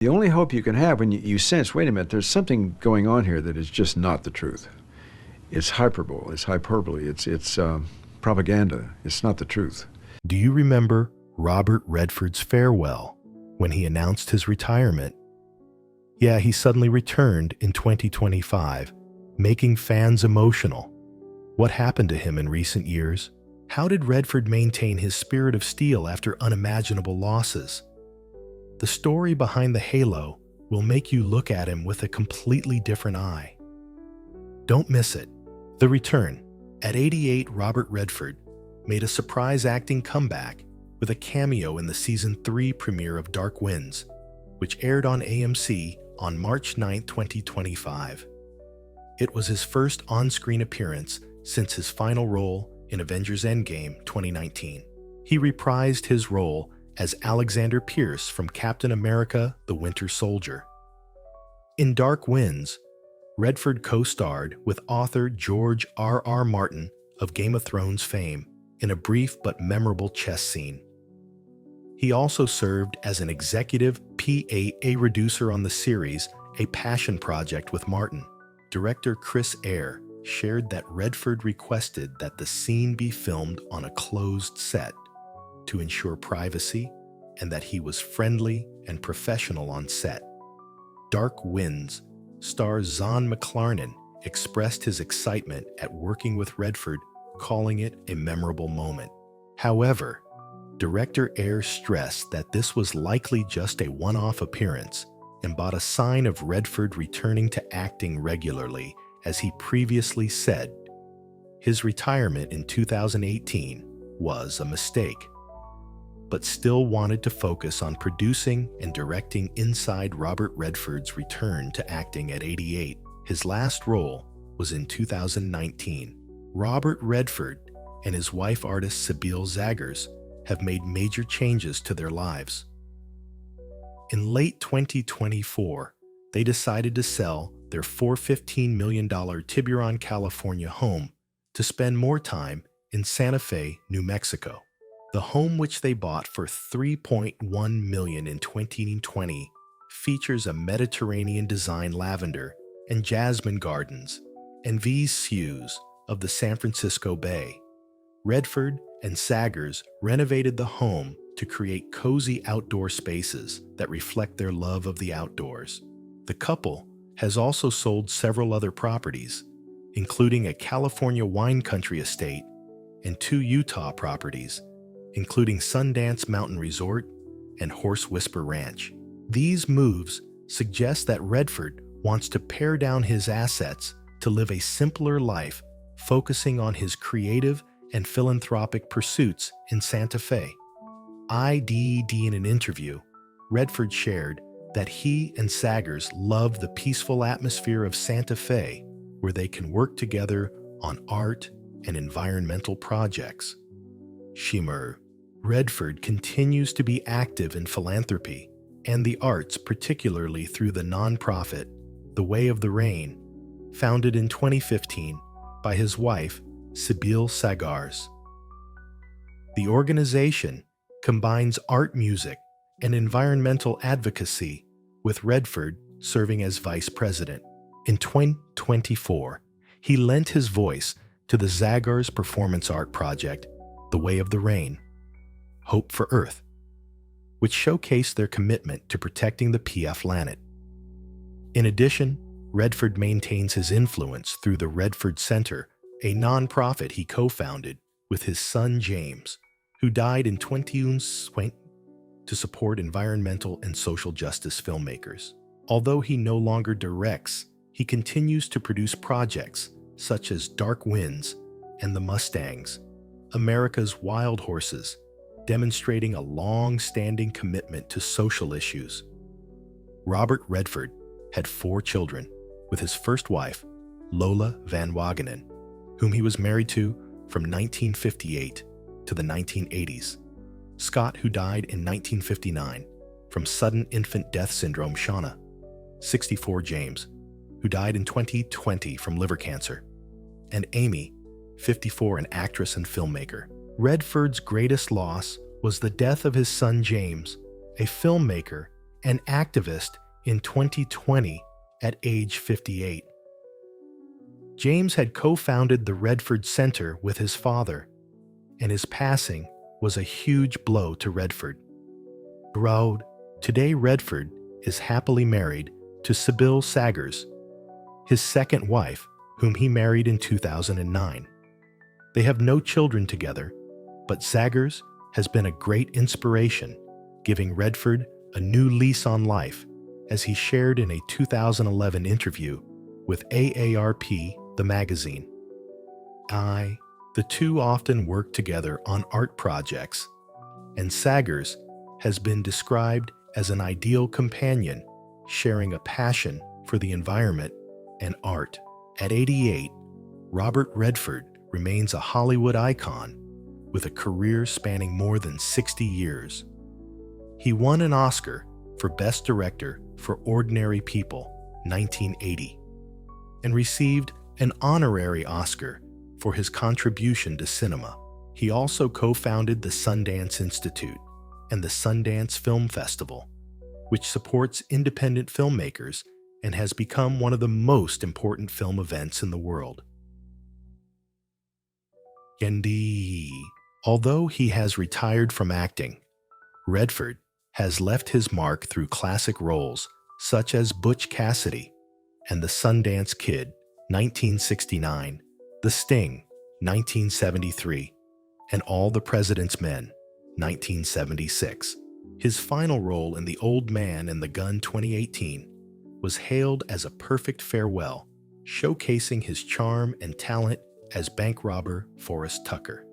The only hope you can have when you sense, wait a minute, there's something going on here that is just not the truth. It's hyperbole, it's propaganda. It's not the truth. Do you remember Robert Redford's farewell when he announced his retirement? Yeah, he suddenly returned in 2025, making fans emotional. What happened to him in recent years? How did Redford maintain his spirit of steel after unimaginable losses? The story behind the halo will make you look at him with a completely different eye. Don't miss it. The Return. At 88, Robert Redford made a surprise acting comeback with a cameo in the Season 3 premiere of Dark Winds, which aired on AMC on March 9, 2025. It was his first on-screen appearance since his final role in Avengers Endgame 2019. He reprised his role as Alexander Pierce from Captain America: The Winter Soldier. In Dark Winds, Redford co-starred with author George R.R. Martin of Game of Thrones fame in a brief but memorable chess scene. He also served as an executive PA reducer on the series A Passion Project with Martin. Director Chris Eyre shared that Redford requested that the scene be filmed on a closed set to ensure privacy and that he was friendly and professional on set. Dark Winds star Zahn McClarnon expressed his excitement at working with Redford, calling it a memorable moment. However, director Eyre stressed that this was likely just a one-off appearance and bought a sign of Redford returning to acting regularly, as he previously said. His retirement in 2018 was a mistake, but still wanted to focus on producing and directing inside Robert Redford's return to acting at 88. His last role was in 2019. Robert Redford and his wife artist Sybil Zaggers have made major changes to their lives. In late 2024, they decided to sell their $415 million Tiburon, California home to spend more time in Santa Fe, New Mexico. The home, which they bought for $3.1 million in 2020, features a Mediterranean design lavender and jasmine gardens and views of the San Francisco Bay. Redford and Zaggers renovated the home to create cozy outdoor spaces that reflect their love of the outdoors. The couple has also sold several other properties, including a California wine country estate and 2 Utah properties, including Sundance Mountain Resort and Horse Whisper Ranch. These moves suggest that Redford wants to pare down his assets to live a simpler life, focusing on his creative and philanthropic pursuits in Santa Fe. In an interview, Redford shared that he and Zaggers love the peaceful atmosphere of Santa Fe, where they can work together on art and environmental projects. Redford continues to be active in philanthropy and the arts, particularly through the nonprofit The Way of the Rain, founded in 2015 by his wife, Sybil Zaggers. The organization combines art, music, and environmental advocacy, with Redford serving as vice president. In 2024, he lent his voice to the Zaggers performance art project, The Way of the Rain, Hope for Earth, which showcased their commitment to protecting the PF planet. In addition, Redford maintains his influence through the Redford Center, a nonprofit he co-founded with his son James, who died in 2020, to support environmental and social justice filmmakers. Although he no longer directs, he continues to produce projects such as Dark Winds and The Mustangs, America's Wild Horses, demonstrating a long-standing commitment to social issues. Robert Redford had 4 children with his first wife, Lola Van Wagenen, whom he was married to from 1958 to the 1980s. Scott, who died in 1959 from sudden infant death syndrome, Shauna, 64, James, who died in 2020 from liver cancer, and Amy, 54, an actress and filmmaker. Redford's greatest loss was the death of his son James, a filmmaker and activist in 2020 at age 58. James had co-founded the Redford Center with his father, and his passing was a huge blow to Redford. Today Redford is happily married to Sybil Saggers, his second wife, whom he married in 2009. They have no children together, but Saggers has been a great inspiration, giving Redford a new lease on life, as he shared in a 2011 interview with AARP, the magazine. The two often work together on art projects, and Saggers has been described as an ideal companion, sharing a passion for the environment and art. At 88, Robert Redford remains a Hollywood icon with a career spanning more than 60 years. He won an Oscar for Best Director for Ordinary People, 1980, and received an honorary Oscar for his contribution to cinema. He also co-founded the Sundance Institute and the Sundance Film Festival, which supports independent filmmakers and has become one of the most important film events in the world. Although he has retired from acting, Redford has left his mark through classic roles such as Butch Cassidy and The Sundance Kid, 1969, The Sting, 1973, and All the President's Men, 1976. His final role in The Old Man and the Gun, 2018, was hailed as a perfect farewell, showcasing his charm and talent as bank robber Forrest Tucker.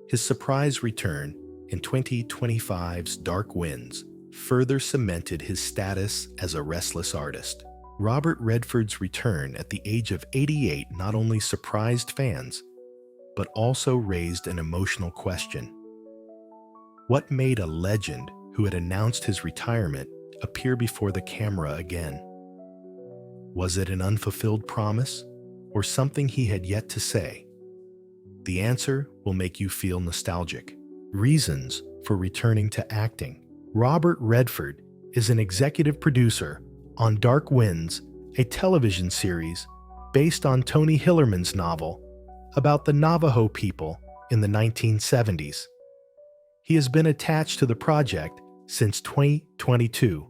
His surprise return in 2025's Dark Winds further cemented his status as a restless artist. Robert Redford's return at the age of 88 not only surprised fans, but also raised an emotional question. What made a legend who had announced his retirement appear before the camera again? Was it an unfulfilled promise, or something he had yet to say? The answer will make you feel nostalgic. Reasons for returning to acting. Robert Redford is an executive producer on Dark Winds, a television series based on Tony Hillerman's novel about the Navajo people in the 1970s. He has been attached to the project since 2022,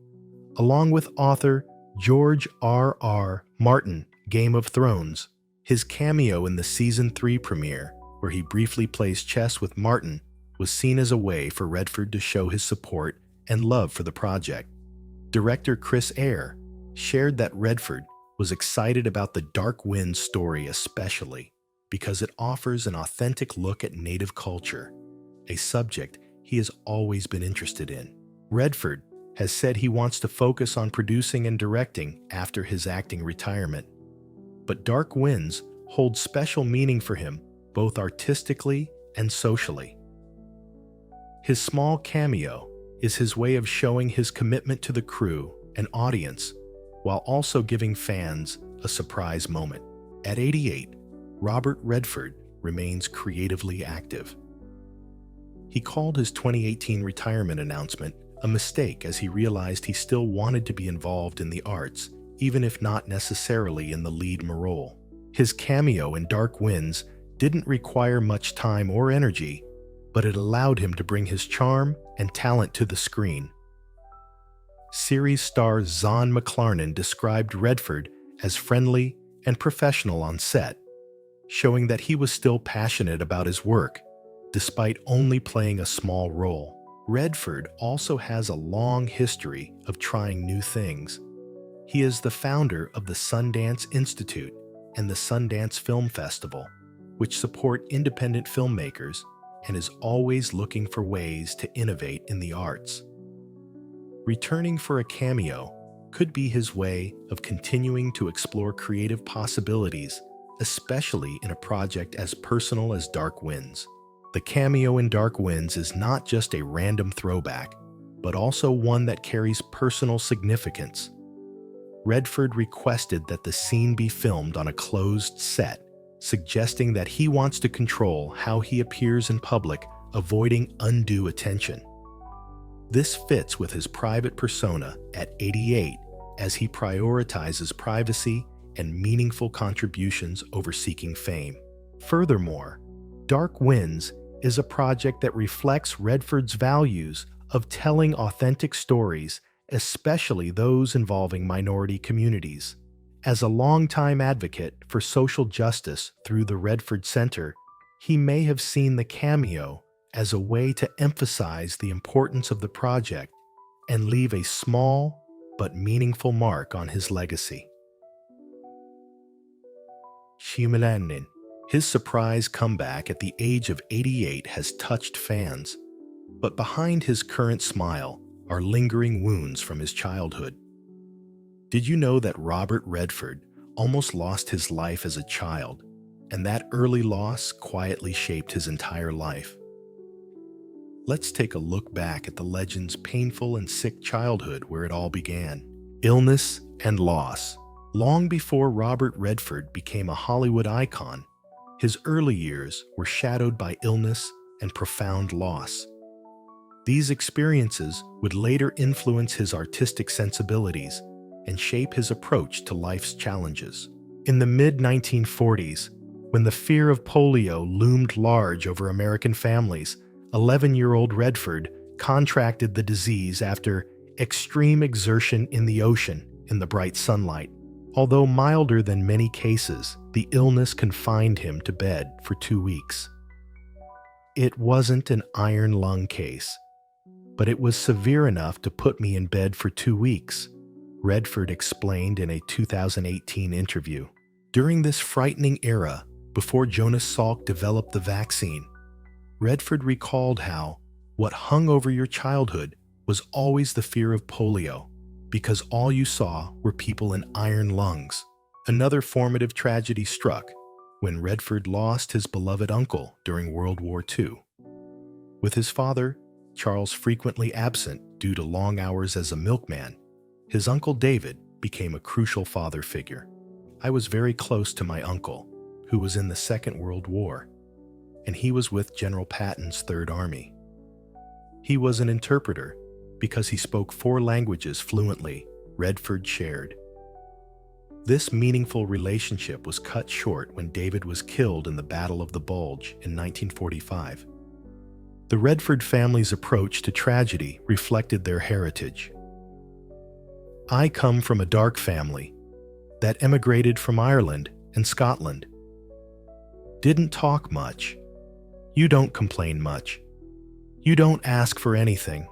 along with author George R.R. Martin, Game of Thrones. His cameo in the Season 3 premiere, where he briefly plays chess with Martin, was seen as a way for Redford to show his support and love for the project. Director Chris Eyre shared that Redford was excited about the Dark Winds story especially because it offers an authentic look at Native culture, a subject he has always been interested in. Redford has said he wants to focus on producing and directing after his acting retirement, but Dark Winds holds special meaning for him both artistically and socially. His small cameo is his way of showing his commitment to the crew and audience while also giving fans a surprise moment. At 88, Robert Redford remains creatively active. He called his 2018 retirement announcement a mistake as he realized he still wanted to be involved in the arts, even if not necessarily in the lead role. His cameo in Dark Winds didn't require much time or energy, but it allowed him to bring his charm and talent to the screen. Series star Zahn McClarnon described Redford as friendly and professional on set, showing that he was still passionate about his work, despite only playing a small role. Redford also has a long history of trying new things. He is the founder of the Sundance Institute and the Sundance Film Festival, which support independent filmmakers and is always looking for ways to innovate in the arts. Returning for a cameo could be his way of continuing to explore creative possibilities, especially in a project as personal as Dark Winds. The cameo in Dark Winds is not just a random throwback, but also one that carries personal significance. Redford requested that the scene be filmed on a closed set, suggesting that he wants to control how he appears in public, avoiding undue attention. This fits with his private persona at 88 as he prioritizes privacy and meaningful contributions over seeking fame. Furthermore, Dark Winds is a project that reflects Redford's values of telling authentic stories, especially those involving minority communities. As a longtime advocate for social justice through the Redford Center, he may have seen the cameo as a way to emphasize the importance of the project and leave a small but meaningful mark on his legacy. Shimelannin. His surprise comeback at the age of 88 has touched fans, but behind his current smile are lingering wounds from his childhood. Did you know that Robert Redford almost lost his life as a child, and that early loss quietly shaped his entire life? Let's take a look back at the legend's painful and sick childhood where it all began. Illness and loss. Long before Robert Redford became a Hollywood icon, his early years were shadowed by illness and profound loss. These experiences would later influence his artistic sensibilities and shape his approach to life's challenges. In the mid-1940s, when the fear of polio loomed large over American families, 11-year-old Redford contracted the disease after extreme exertion in the ocean in the bright sunlight. Although milder than many cases, the illness confined him to bed for 2 weeks. It wasn't an iron lung case, but it was severe enough to put me in bed for 2 weeks, Redford explained in a 2018 interview. During this frightening era, before Jonas Salk developed the vaccine, Redford recalled how what hung over your childhood was always the fear of polio, because all you saw were people in iron lungs. Another formative tragedy struck when Redford lost his beloved uncle during World War II. With his father, Charles, frequently absent due to long hours as a milkman, his uncle David became a crucial father figure. I was very close to my uncle, who was in the Second World War, and he was with General Patton's Third Army. He was an interpreter because he spoke 4 languages fluently, Redford shared. This meaningful relationship was cut short when David was killed in the Battle of the Bulge in 1945. The Redford family's approach to tragedy reflected their heritage. I come from a dark family that emigrated from Ireland and Scotland. Didn't talk much. You don't complain much. You don't ask for anything.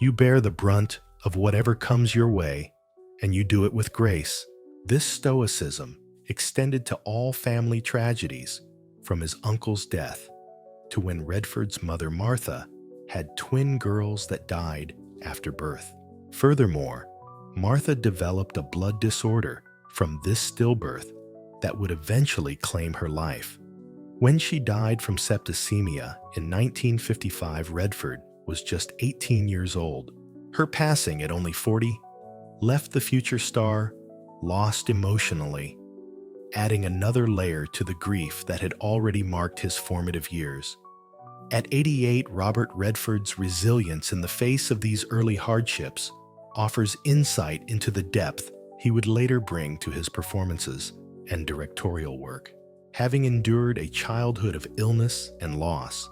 You bear the brunt of whatever comes your way, and you do it with grace. This stoicism extended to all family tragedies, from his uncle's death to when Redford's mother Martha had twin girls that died after birth. Furthermore, Martha developed a blood disorder from this stillbirth that would eventually claim her life. When she died from septicemia in 1955, Redford was just 18 years old. Her passing at only 40 left the future star lost emotionally, adding another layer to the grief that had already marked his formative years. At 88, Robert Redford's resilience in the face of these early hardships offers insight into the depth he would later bring to his performances and directorial work. Having endured a childhood of illness and loss,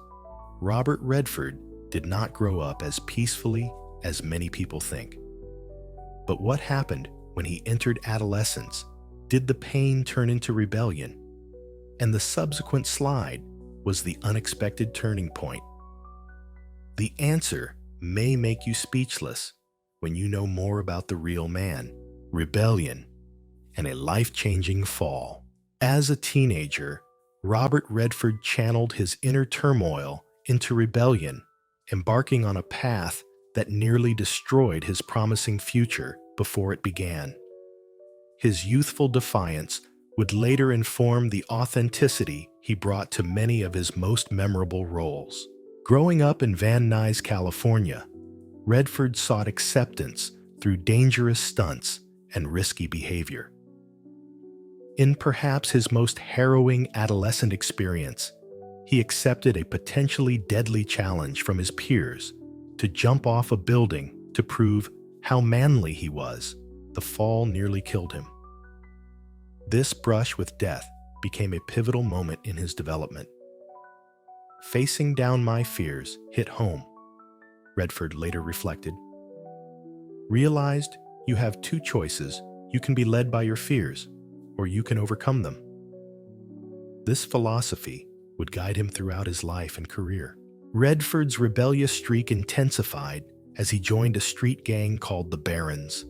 Robert Redford did not grow up as peacefully as many people think. But what happened when he entered adolescence? Did the pain turn into rebellion? And the subsequent slide was the unexpected turning point. The answer may make you speechless when you know more about the real man, rebellion, and a life-changing fall. As a teenager, Robert Redford channeled his inner turmoil into rebellion, embarking on a path that nearly destroyed his promising future before it began. His youthful defiance would later inform the authenticity he brought to many of his most memorable roles. Growing up in Van Nuys, California, Redford sought acceptance through dangerous stunts and risky behavior. In perhaps his most harrowing adolescent experience, he accepted a potentially deadly challenge from his peers to jump off a building to prove how manly he was. The fall nearly killed him. This brush with death became a pivotal moment in his development. Facing down my fears hit home, Redford later reflected. Realized you have two choices. You can be led by your fears, or you can overcome them. This philosophy would guide him throughout his life and career. Redford's rebellious streak intensified as he joined a street gang called the Barons.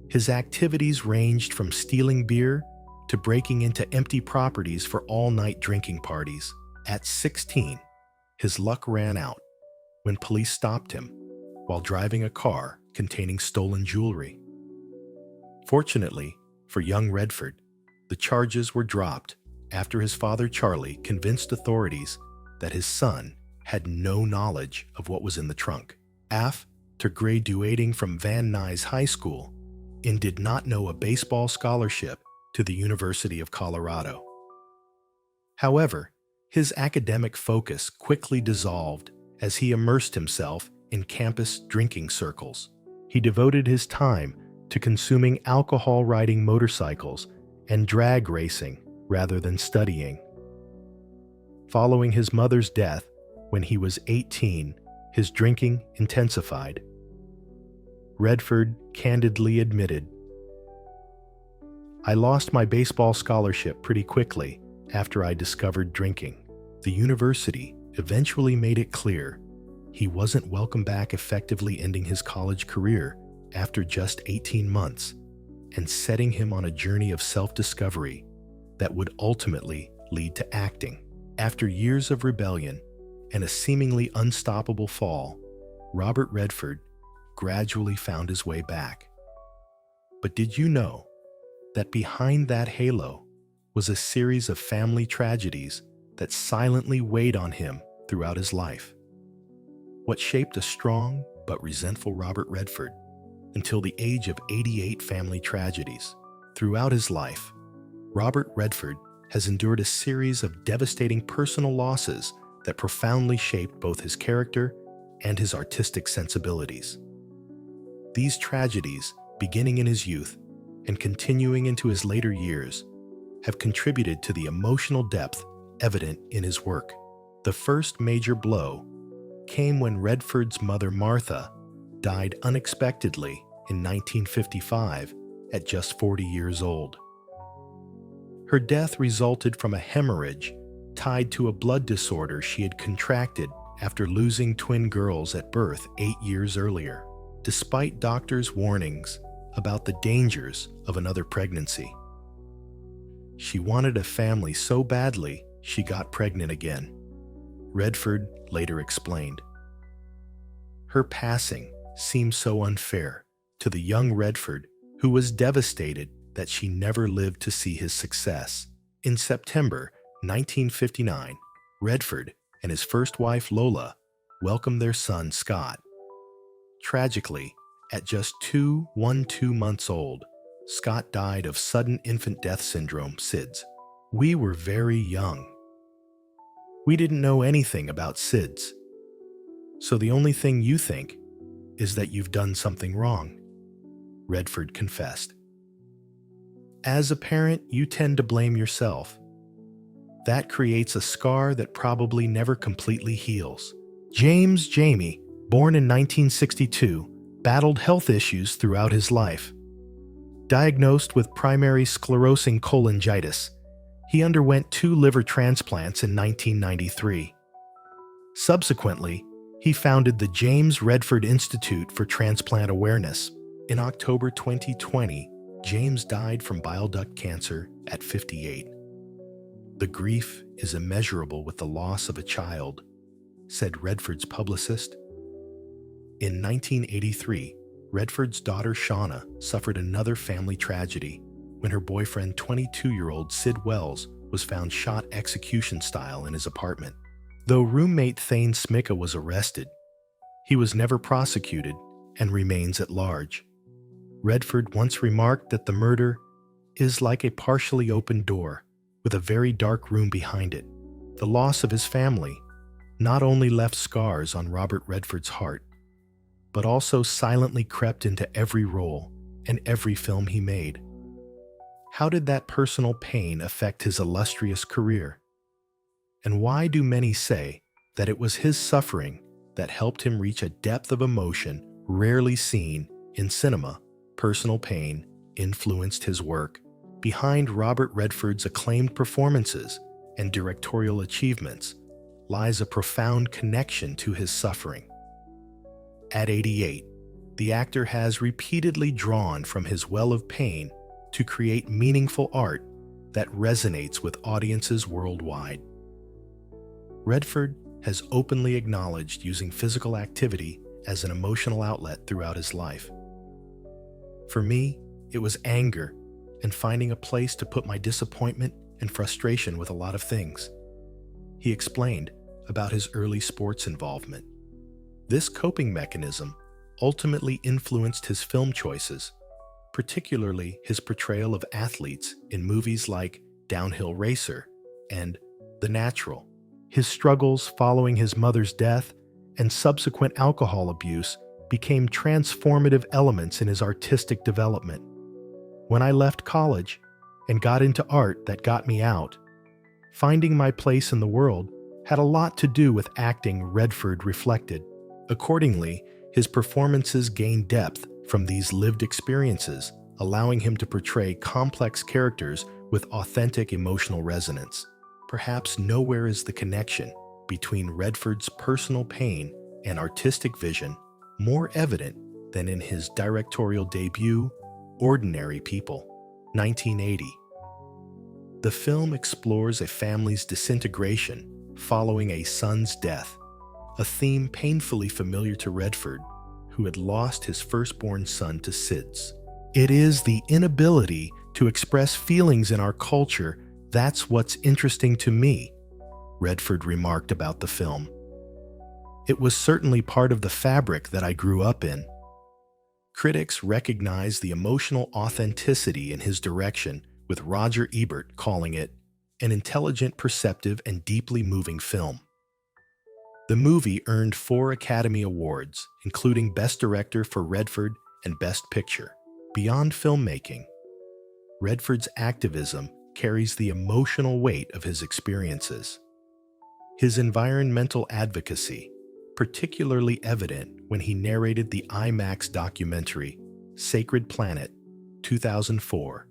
His activities ranged from stealing beer to breaking into empty properties for all-night drinking parties. At 16, his luck ran out when police stopped him while driving a car containing stolen jewelry. Fortunately for young Redford, the charges were dropped after his father Charlie convinced authorities that his son had no knowledge of what was in the trunk. After graduating from Van Nuys High School, and did not know a baseball scholarship to the University of Colorado. However, his academic focus quickly dissolved as he immersed himself in campus drinking circles. He devoted his time to consuming alcohol, riding motorcycles, and drag racing rather than studying. Following his mother's death when he was 18, his drinking intensified. Redford candidly admitted, "I lost my baseball scholarship pretty quickly after I discovered drinking. The university eventually made it clear he wasn't welcome back, effectively ending his college career after just 18 months and setting him on a journey of self-discovery that would ultimately lead to acting." After years of rebellion and a seemingly unstoppable fall, Robert Redford gradually found his way back. But did you know that behind that halo was a series of family tragedies that silently weighed on him throughout his life? What shaped a strong but resentful Robert Redford until the age of 88 family tragedies? Throughout his life, Robert Redford has endured a series of devastating personal losses that profoundly shaped both his character and his artistic sensibilities. These tragedies, beginning in his youth and continuing into his later years, have contributed to the emotional depth evident in his work. The first major blow came when Redford's mother, Martha, died unexpectedly in 1955 at just 40 years old. Her death resulted from a hemorrhage tied to a blood disorder she had contracted after losing twin girls at birth 8 years earlier, despite doctors' warnings about the dangers of another pregnancy. She wanted a family so badly she got pregnant again, Redford later explained. Her passing seemed so unfair to the young Redford, who was devastated that she never lived to see his success. In September 1959, Redford and his first wife Lola welcomed their son Scott. Tragically, at just 2 months old, Scott died of sudden infant death syndrome, SIDS. "We were very young. We didn't know anything about SIDS. So the only thing you think is that you've done something wrong," Redford confessed. As a parent, you tend to blame yourself. That creates a scar that probably never completely heals. James Jamie, born in 1962, battled health issues throughout his life. Diagnosed with primary sclerosing cholangitis, he underwent 2 liver transplants in 1993. Subsequently, he founded the James Redford Institute for Transplant Awareness. In October 2020, James died from bile duct cancer at 58. "The grief is immeasurable with the loss of a child," said Redford's publicist. In 1983, Redford's daughter Shauna suffered another family tragedy when her boyfriend, 22-year-old Sid Wells, was found shot execution style in his apartment. Though roommate Thane Smicka was arrested, he was never prosecuted and remains at large. Redford once remarked that the murder is like a partially open door with a very dark room behind it. The loss of his family not only left scars on Robert Redford's heart, but also silently crept into every role and every film he made. How did that personal pain affect his illustrious career? And why do many say that it was his suffering that helped him reach a depth of emotion rarely seen in cinema? Personal pain influenced his work. Behind Robert Redford's acclaimed performances and directorial achievements lies a profound connection to his suffering. At 88, the actor has repeatedly drawn from his well of pain to create meaningful art that resonates with audiences worldwide. Redford has openly acknowledged using physical activity as an emotional outlet throughout his life. For me, it was anger and finding a place to put my disappointment and frustration with a lot of things. He explained about his early sports involvement. This coping mechanism ultimately influenced his film choices, particularly his portrayal of athletes in movies like Downhill Racer and The Natural. His struggles following his mother's death and subsequent alcohol abuse became transformative elements in his artistic development. When I left college and got into art that got me out, finding my place in the world had a lot to do with acting, Redford reflected. Accordingly, his performances gained depth from these lived experiences, allowing him to portray complex characters with authentic emotional resonance. Perhaps nowhere is the connection between Redford's personal pain and artistic vision more evident than in his directorial debut, Ordinary People, 1980. The film explores a family's disintegration following a son's death, a theme painfully familiar to Redford, who had lost his firstborn son to SIDS. It is the inability to express feelings in our culture that's what's interesting to me, Redford remarked about the film. It was certainly part of the fabric that I grew up in. Critics recognize the emotional authenticity in his direction, with Roger Ebert calling it an intelligent, perceptive, and deeply moving film. The movie earned 4 Academy Awards, including Best Director for Redford and Best Picture. Beyond filmmaking, Redford's activism carries the emotional weight of his experiences. His environmental advocacy, particularly evident when he narrated the IMAX documentary Sacred Planet, 2004,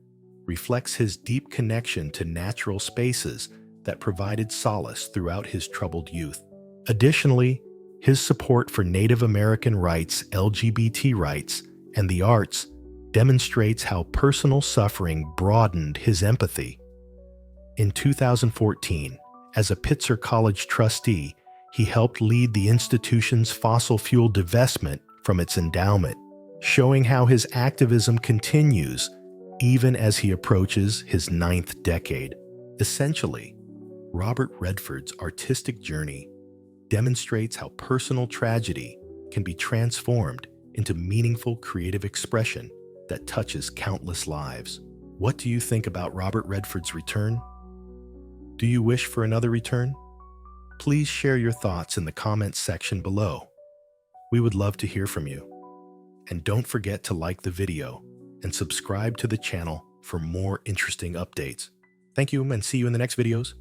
reflects his deep connection to natural spaces that provided solace throughout his troubled youth. Additionally, his support for Native American rights, LGBT rights, and the arts demonstrates how personal suffering broadened his empathy. In 2014, as a Pitzer College trustee, he helped lead the institution's fossil fuel divestment from its endowment, showing how his activism continues even as he approaches his 9th decade. Essentially, Robert Redford's artistic journey demonstrates how personal tragedy can be transformed into meaningful creative expression that touches countless lives. What do you think about Robert Redford's return? Do you wish for another return? Please share your thoughts in the comments section below. We would love to hear from you. And don't forget to like the video and subscribe to the channel for more interesting updates. Thank you, and see you in the next videos.